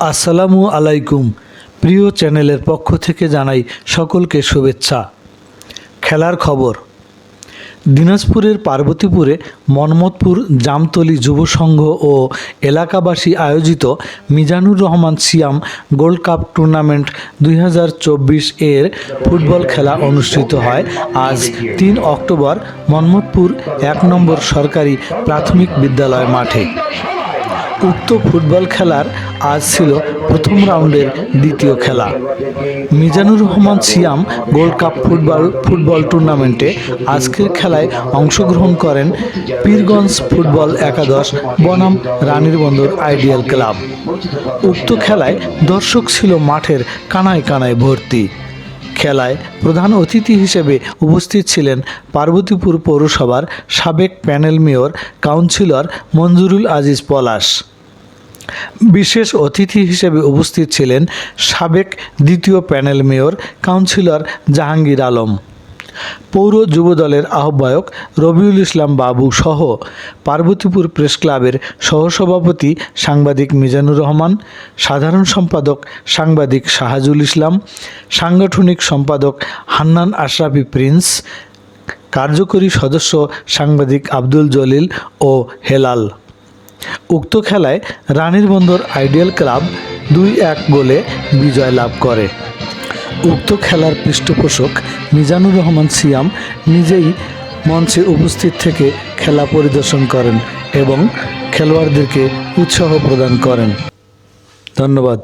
আসসালামু আলাইকুম। প্রিয় চ্যানেলের পক্ষ থেকে জানাই সকলকে শুভেচ্ছা। খেলার খবর। দিনাজপুরের পার্বতীপুরে মনমতপুর জামতলী যুব সংঘ ও এলাকাবাসী আয়োজিত মিজানুর রহমান সিয়াম গোল্ড কাপ টুর্নামেন্ট 2024 এর ফুটবল খেলা অনুষ্ঠিত হয় আজ 3 অক্টোবর মনমতপুর 1 নম্বর সরকারি প্রাথমিক বিদ্যালয় মাঠে। উক্ত ফুটবল খেলার আজ ছিল প্রথম রাউন্ডের দ্বিতীয় খেলা। মিজানুর রহমান সিয়াম গোল্ড কাপ ফুটবল টুর্নামেন্টে আজকের খেলায় অংশগ্রহণ করেন পীরগঞ্জ ফুটবল একাদশ বনাম রানীর বন্দর আইডিয়াল ক্লাব। উক্ত খেলায় দর্শক ছিল মাঠের কানায় কানায় ভর্তি। খেলায় প্রধান অতিথি হিসেবে উপস্থিত ছিলেন পার্বতীপুর পৌরসভার সাবেক panel mayor councillor Monjurul Aziz Palash. বিশেষ অতিথি হিসেবে উপস্থিত ছিলেন সাবেক দ্বিতীয় panel mayor councillor Jahangir Alam, পৌর যুবদলের আহ্বায়ক রবিউল ইসলাম বাবু সহ পার্বতীপুর প্রেস ক্লাবের সহসভাপতি সাংবাদিক মিজানুর রহমান, সাধারণ সম্পাদক সাংবাদিক শাহাজুল ইসলাম, সাংগঠনিক সম্পাদক হান্নান আশরাফি প্রিন্স, কার্যকরী সদস্য সাংবাদিক আব্দুল জলিল ও হেলাল। উক্ত খেলায় রানীর বন্দর আইডিয়াল ক্লাব 2-1 গোলে বিজয় লাভ করে। উক্ত খেলার পৃষ্ঠপোষক মিজানুর রহমান সিয়াম নিজেই মঞ্চে উপস্থিত থেকে খেলা পরিদর্শন করেন এবং খেলোয়াড়দেরকে উৎসাহ প্রদান করেন। ধন্যবাদ।